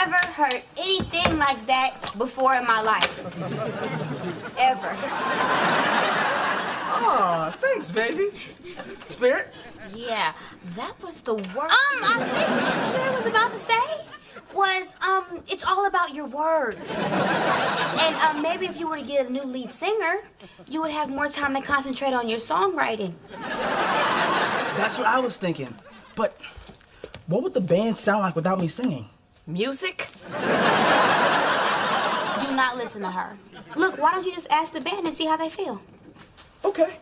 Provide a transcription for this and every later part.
never heard anything like that before in my life. Ever. Aw, thanks, baby. Spirit? Yeah, that was the worst. I think what Spirit was about to say was, it's all about your words. And maybe if you were to get a new lead singer, you would have more time to concentrate on your songwriting. That's what I was thinking. But what would the band sound like without me singing? Music? Do not listen to her. Look, why don't you just ask the band and see how they feel? Okay.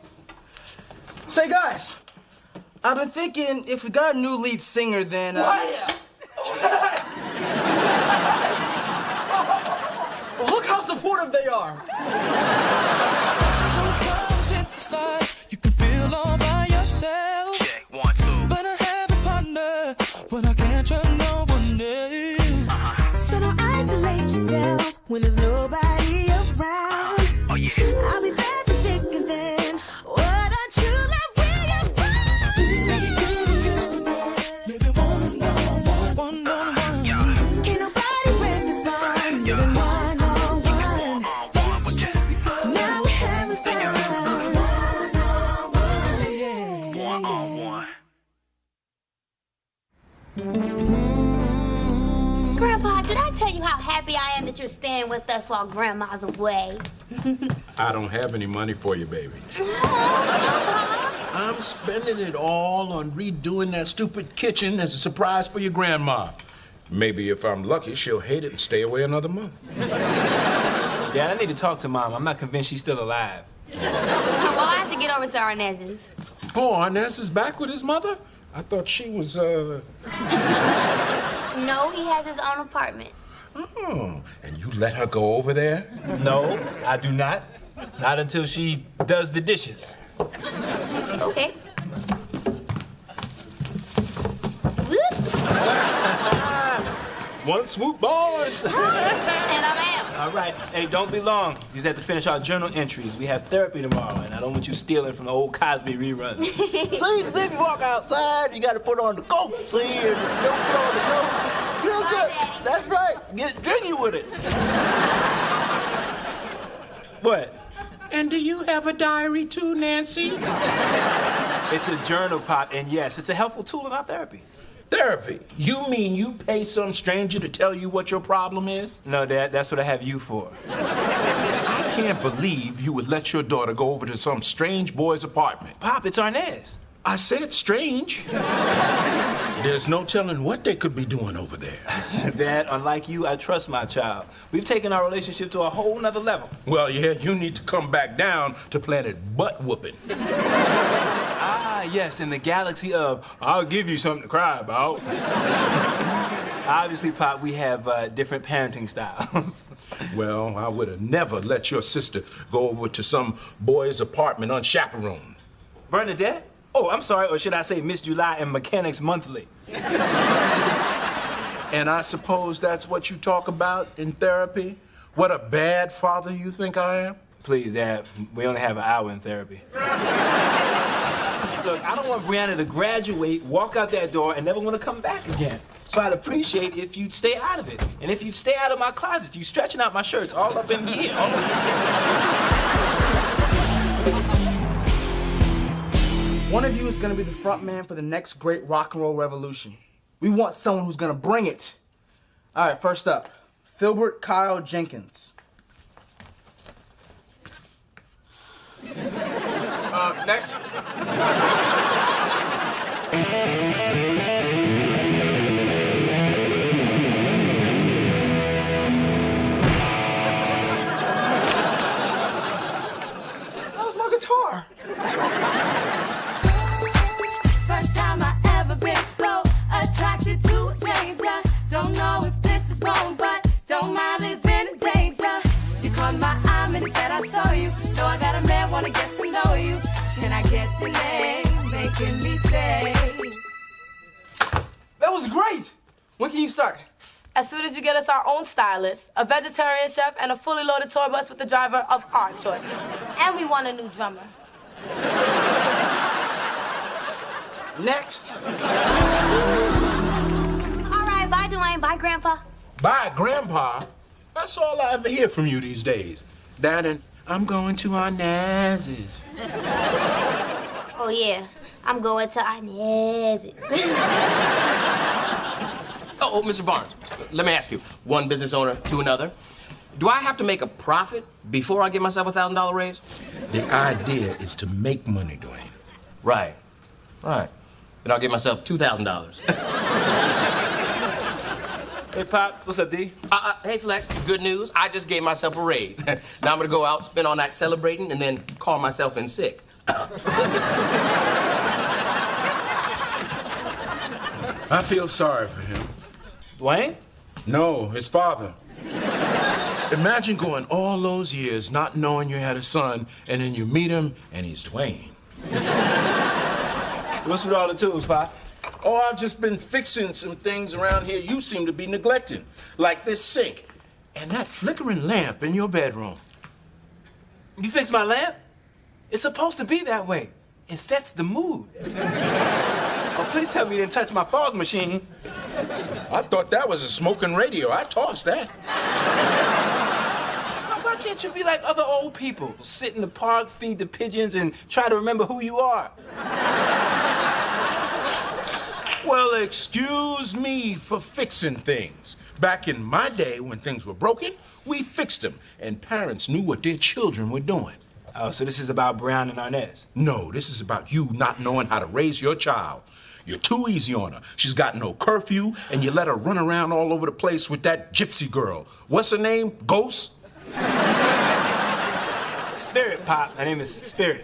Say, guys, I've been thinking if we got a new lead singer, then... What? Look how supportive they are. Sometimes it's like you can feel all by yourself. Check, 1, 2. But I have a partner, but I can't trust no one else. So don't isolate yourself when there's nobody around. Oh, yeah. I'll be there to think and then, why don't you let me around? Maybe one-on-one. Can't nobody break this bond, living one-on-one. Let's just be good. Now we're having fun. One-on-one, yeah. One-on-one. Grandpa, did I tell you how happy I am that you're staying with us while Grandma's away? I don't have any money for you, baby. I'm spending it all on redoing that stupid kitchen as a surprise for your grandma. Maybe if I'm lucky, she'll hate it and stay away another month. Dad, I need to talk to Mom. I'm not convinced she's still alive. Well, I have to get over to Arnaz's. Oh, Arnaz is back with his mother? I thought she was, No, he has his own apartment. Oh, and you let her go over there? No, I do not. Not until she does the dishes. Okay. One swoop, boys. And I'm out. All right. Hey, don't be long. You just have to finish our journal entries. We have therapy tomorrow, and I don't want you stealing from the old Cosby reruns. See, if you walk outside, you got to put on the coat. See, if you don't put on the coat, feel good. Daddy. That's right. Get jiggy with it. What? And do you have a diary too, Nancy? It's a journal, Pop, and yes, it's a helpful tool in our therapy. Therapy? You mean you pay some stranger to tell you what your problem is? No, Dad, that's what I have you for. I can't believe you would let your daughter go over to some strange boy's apartment. Pop, it's Arnaz. I said strange. There's no telling what they could be doing over there. Dad, unlike you, I trust my child. We've taken our relationship to a whole nother level. Well, yeah, you need to come back down to planet butt whooping. Ah, yes, in the galaxy of I'll give you something to cry about. Obviously, Pop, we have different parenting styles. Well, I would have never let your sister go over to some boy's apartment unchaperoned. Bernadette? Oh, I'm sorry, or should I say Miss July and Mechanics Monthly? And I suppose that's what you talk about in therapy? What a bad father you think I am? Please, Dad, we only have an hour in therapy. Look, I don't want Breanna to graduate, walk out that door, and never want to come back again. So I'd appreciate if you'd stay out of it. And if you'd stay out of my closet, you stretching out my shirts all up in here. One of you is gonna be the front man for the next great rock and roll revolution. We want someone who's gonna bring it. All right, first up, Filbert Kyle Jenkins. Next. That was my guitar. First time I ever been so attracted to a stranger. Don't know if this is wrong, but don't mind living in danger. You caught my eye minute that I saw you. So I got a man, wanna get to know you. Can I get your name? Making me say. That was great. When can you start? As soon as you get us our own stylist, a vegetarian chef, and a fully loaded tour bus with the driver of our choice. And we want a new drummer. Next. All right, bye, Dwayne. Bye, Grandpa. Bye, Grandpa. That's all I ever hear from you these days. That and I'm going to Arnaz's. Oh, yeah. I'm going to Arnaz's. Oh, Mr. Barnes, let me ask you, one business owner to another, do I have to make a profit before I give myself a $1,000 raise? The idea is to make money, Dwayne. Right. Then I'll give myself $2,000. Hey, Pop, what's up, D? Hey, Flex, good news. I just gave myself a raise. Now I'm gonna go out, spend all night celebrating, and then call myself in sick. I feel sorry for him. Dwayne? No, his father. Imagine going all those years not knowing you had a son, and then you meet him, and he's Dwayne. What's with all the tools, Pop? Oh, I've just been fixing some things around here you seem to be neglecting, like this sink and that flickering lamp in your bedroom. You fixed my lamp? It's supposed to be that way. It sets the mood. Oh, please tell me you didn't touch my fog machine. I thought that was a smoking radio. I tossed that. Why can't you be like other old people? Sit in the park, feed the pigeons, and try to remember who you are. Well, excuse me for fixing things. Back in my day, when things were broken, we fixed them, and parents knew what their children were doing. Oh, so this is about Breanna and Arnaz. No, this is about you not knowing how to raise your child. You're too easy on her. She's got no curfew, and you let her run around all over the place with that gypsy girl. What's her name? Ghost? Spirit, Pop. My name is Spirit.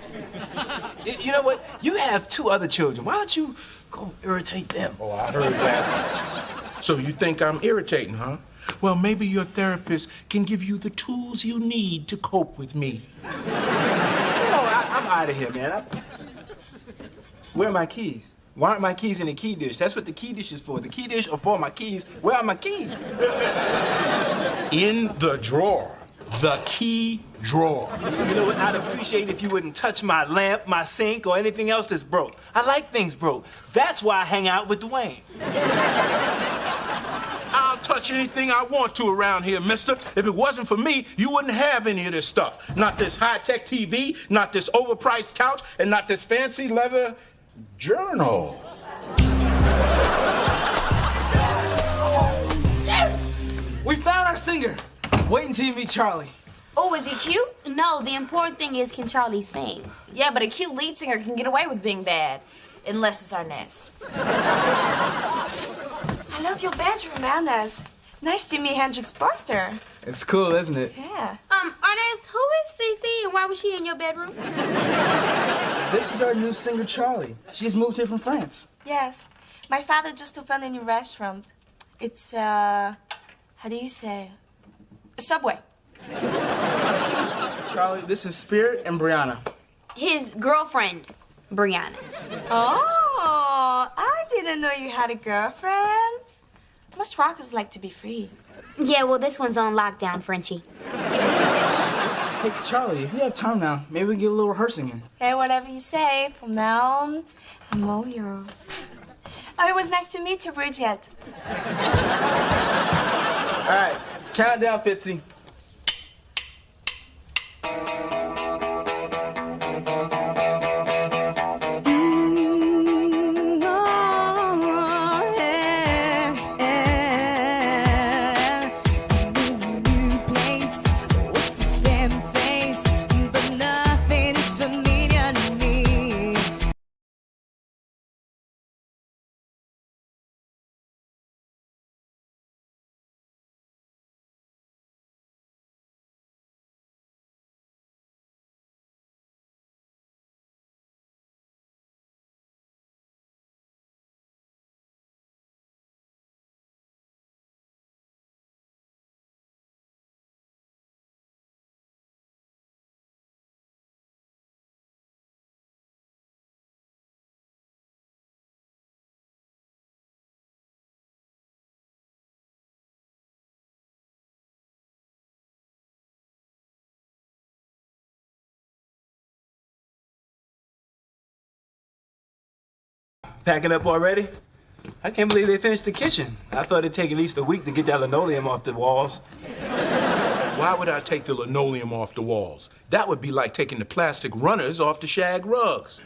You know what? You have 2 other children. Why don't you go irritate them? Oh, I heard that. So you think I'm irritating, huh? Well, maybe your therapist can give you the tools you need to cope with me. I'm out of here, man. Where are my keys? Why aren't my keys in the key dish? That's what the key dish is for. The key dish are for my keys. Where are my keys? In the drawer. The key drawer. You know what? I'd appreciate if you wouldn't touch my lamp, my sink, or anything else that's broke. I like things broke. That's why I hang out with Dwayne. I'll touch anything I want to around here, mister. If it wasn't for me, you wouldn't have any of this stuff. Not this high-tech TV, not this overpriced couch, and not this fancy leather journal. Yes! We found our singer. Wait until you meet Charlie. Oh, is he cute? No, the important thing is, can Charlie sing? Yeah, but a cute lead singer can get away with being bad. Unless it's Arnaz. I love your bedroom, Arnaz. Nice to meet Hendrix Buster. It's cool, isn't it? Yeah. Arnaz, who is Fifi and why was she in your bedroom? This is our new singer, Charlie. She's moved here from France. Yes. My father just opened a new restaurant. It's, how do you say? A Subway. Charlie, this is Spirit and Breanna. His girlfriend, Breanna. Oh, I didn't know you had a girlfriend. Most rockers like to be free. Yeah, well, this one's on lockdown, Frenchie. Hey, Charlie, if you have time now, maybe we can get a little rehearsing in. Hey, whatever you say. From now on, I'm all yours. Oh, it was nice to meet you, Bridget. All right, count down, Fitzy. Packing up already? I can't believe they finished the kitchen. I thought it'd take at least a week to get that linoleum off the walls. Why would I take the linoleum off the walls? That would be like taking the plastic runners off the shag rugs.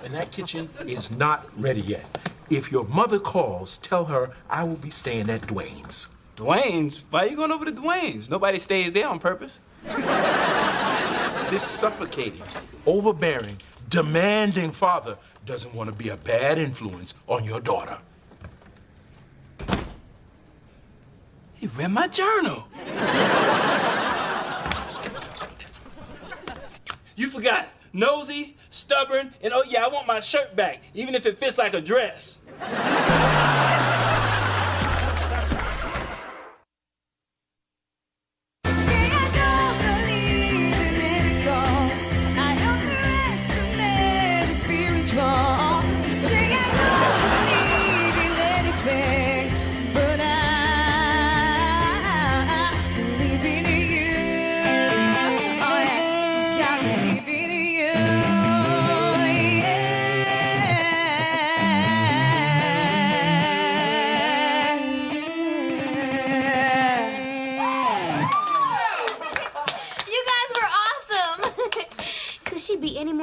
And that kitchen is not ready yet. If your mother calls, tell her I will be staying at Dwayne's. Dwayne's? Why are you going over to Dwayne's? Nobody stays there on purpose. This suffocating, overbearing, demanding father doesn't want to be a bad influence on your daughter. He read my journal. You forgot. Nosy, stubborn, and oh yeah, I want my shirt back, even if it fits like a dress.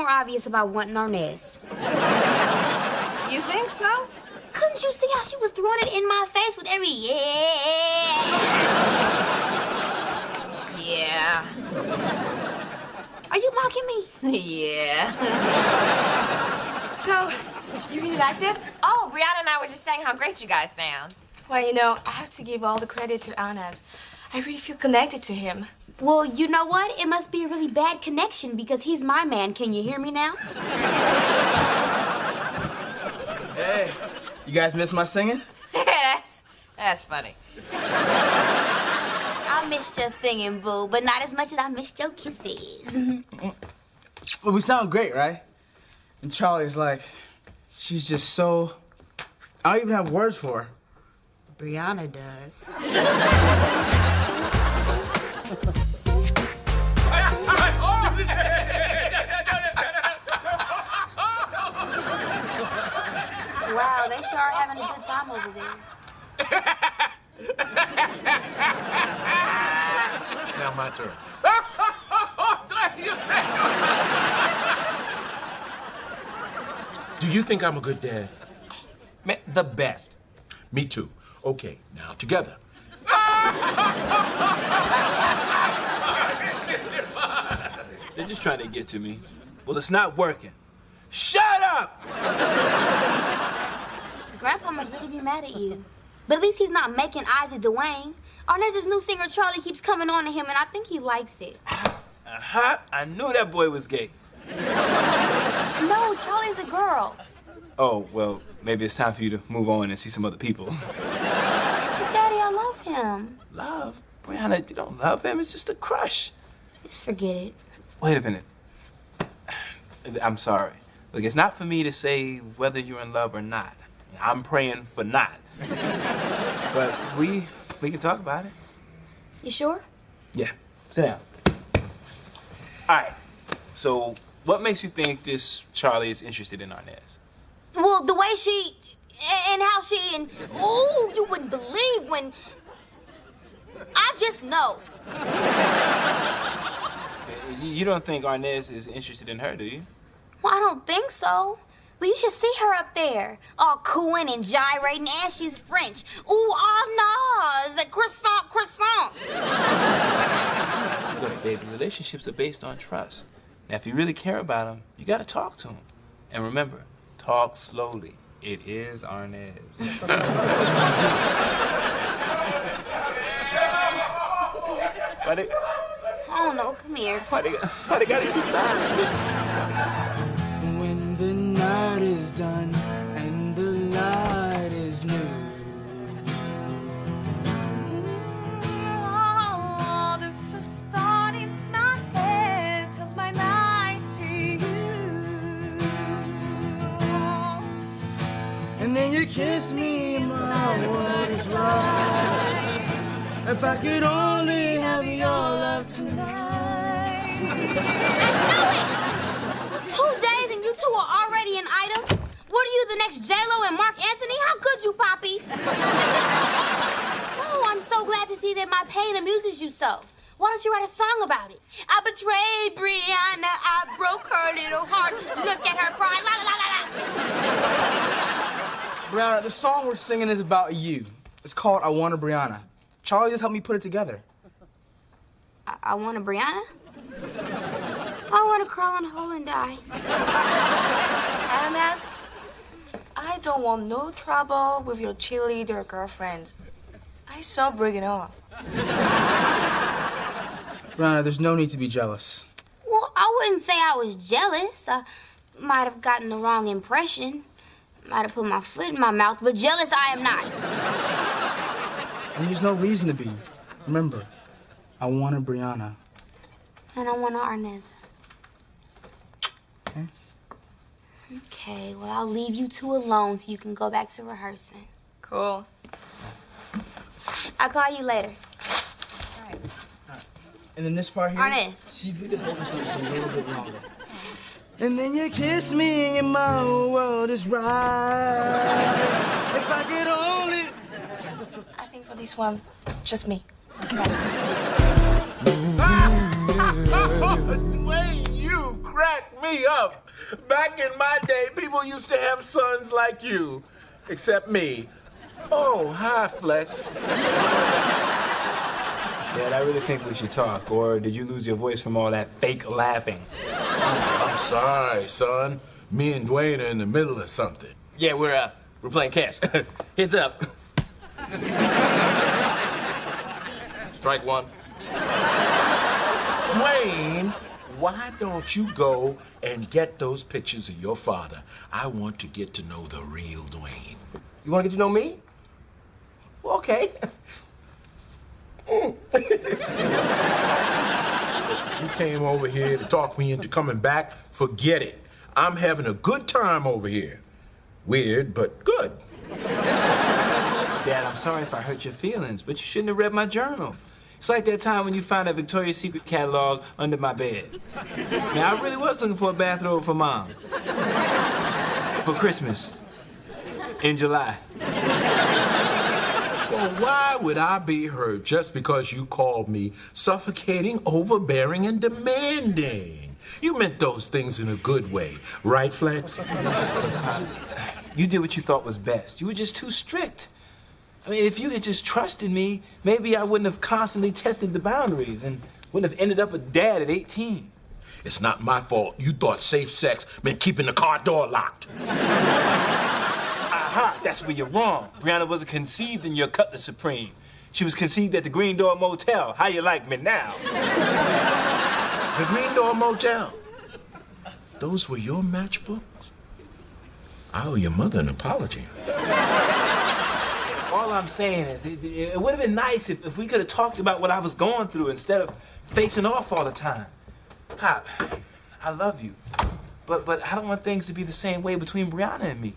Obvious about wanting Arnaz. You think so? Couldn't you see how she was throwing it in my face with every yeah? Are you mocking me? Yeah. So, you really liked it? Oh, Breanna and I were just saying how great you guys sound. Well, you know, I have to give all the credit to Arnaz. I really feel connected to him. Well, you know what? It must be a really bad connection because he's my man. Can you hear me now? Hey, you guys miss my singing? That's funny. I missed your singing, boo, but not as much as I missed your kisses. Well, we sound great, right? And Charlie's like, she's just so... I don't even have words for her. Breanna does. Wow, they sure are having a good time over there. Now my turn. Do you think I'm a good dad? Man, the best. Me too. Okay, now together. They're just trying to get to me. Well, it's not working. Shut up! Grandpa must really be mad at you. But at least he's not making eyes at Dwayne. Arnaz's new singer, Charlie, keeps coming on to him, and I think he likes it. Uh-huh. I knew that boy was gay. No, Charlie's a girl. Oh, well, maybe it's time for you to move on and see some other people. Daddy, I love him. Love? Breanna, you don't love him. It's just a crush. Just forget it. Wait a minute. I'm sorry. Look, it's not for me to say whether you're in love or not. I'm praying for not. But we can talk about it. You sure? Yeah. Sit down. All right. So, what makes you think this Charlie is interested in Arnaz? Well, the way she... and how she... and... ooh, you wouldn't believe when... I just know. You don't think Arnaz is interested in her, do you? Well, I don't think so. But you should see her up there, all cooing and gyrating, and she's French. Ooh, Arnaz, a croissant, croissant. Look, baby, relationships are based on trust. Now, if you really care about him, you gotta talk to him. And remember, talk slowly. It is Arnaz. I don't know, come here. Why they gotta do that? When the night is done and the light is new. Oh, the first thought in my head turns my mind to you. And then you kiss me and my world is right. If I could only have your love tonight. I know it! 2 days and you two are already an item? What are you, the next J-Lo told you, Poppy. Oh, I'm so glad to see that my pain amuses you so. Why don't you write a song about it? I betrayed Breanna. I broke her little heart. Look at her cry. La, la, la, la. Breanna, the song we're singing is about you. It's called I Want a Breanna. Charlie just helped me put it together. I want a Breanna? I want to crawl in a hole and die. Arnaz, I don't want no trouble with your cheerleader girlfriend. I saw Breanna. Breanna, there's no need to be jealous. Well, I wouldn't say I was jealous. I might have gotten the wrong impression. Might have put my foot in my mouth, but jealous I am not. And there's no reason to be. Remember, I want a Breanna. And I want an Arnaz. Okay. Okay, well, I'll leave you two alone so you can go back to rehearsing. Cool. I'll call you later. And then this part here. Arnaz. See, if you could hold this note a little bit longer. And then you kiss me and my whole world is right. If I could only... I think for this one, just me. Dwayne, you crack me up. Back in my day, people used to have sons like you. Except me. Oh, hi, Flex. Dad, I really think we should talk. Or did you lose your voice from all that fake laughing? I'm sorry, son. Me and Dwayne are in the middle of something. Yeah, we're playing catch. Heads up. Strike one. Dwayne, why don't you go and get those pictures of your father? I want to get to know the real Dwayne. You want to get to know me? Okay. You came over here to talk me into coming back? Forget it. I'm having a good time over here. Weird, but good. Dad, I'm sorry if I hurt your feelings, but you shouldn't have read my journal. It's like that time when you found that Victoria's Secret catalog under my bed. Now, I really was looking for a bathrobe for Mom. For Christmas. In July. Well, why would I be hurt just because you called me suffocating, overbearing, and demanding? You meant those things in a good way, right, Flex? You did what you thought was best. You were just too strict. I mean, if you had just trusted me, maybe I wouldn't have constantly tested the boundaries and wouldn't have ended up a dad at 18. It's not my fault you thought safe sex meant keeping the car door locked. Aha, that's where you're wrong. Breanna wasn't conceived in your Cutler Supreme. She was conceived at the Green Door Motel. How you like me now? The Green Door Motel. Those were your matchbooks? I owe your mother an apology. All I'm saying is, it would have been nice if we could have talked about what I was going through instead of facing off all the time. Pop, I love you, but I don't want things to be the same way between Breanna and me.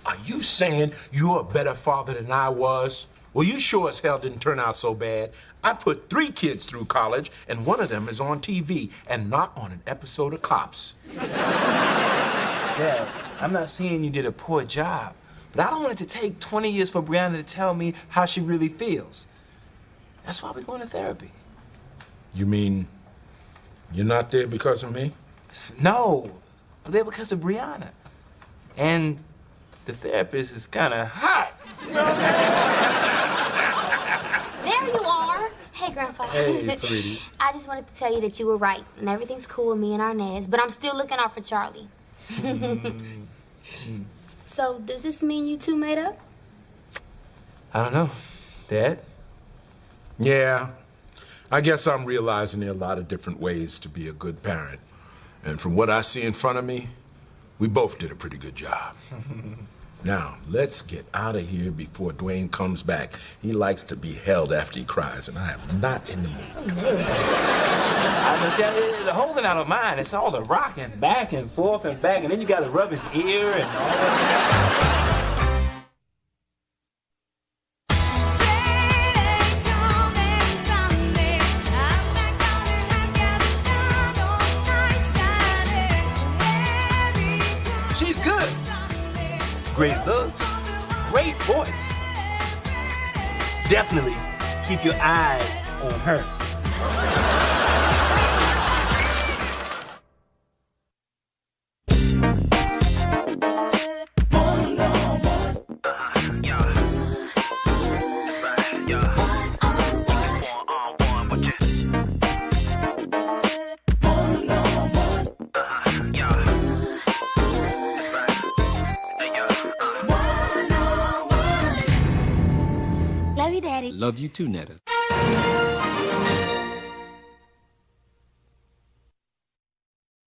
Are you saying you're a better father than I was? Well, you sure as hell didn't turn out so bad. I put 3 kids through college, and one of them is on TV and not on an episode of Cops. Dad, I'm not saying you did a poor job, but I don't want it to take 20 years for Breanna to tell me how she really feels. That's why we're going to therapy. You mean you're not there because of me? No, we're there because of Breanna. And the therapist is kind of hot. There you are. Hey, Grandpa. Hey, sweetie. I just wanted to tell you that you were right, and everything's cool with me and Arnaz, but I'm still looking out for Charlie. So, does this mean you two made up? I don't know. Dad? Yeah. I guess I'm realizing there are a lot of different ways to be a good parent. And from what I see in front of me, we both did a pretty good job. Now, let's get out of here before Dwayne comes back. He likes to be held after he cries, and I am not in the mood. The holding out of mine, it's all the rocking back and forth and back, and then you gotta rub his ear and all that. She's good. Great looks. great voice. Definitely keep your eyes on her. Love you, Daddy. Love you too, Netta.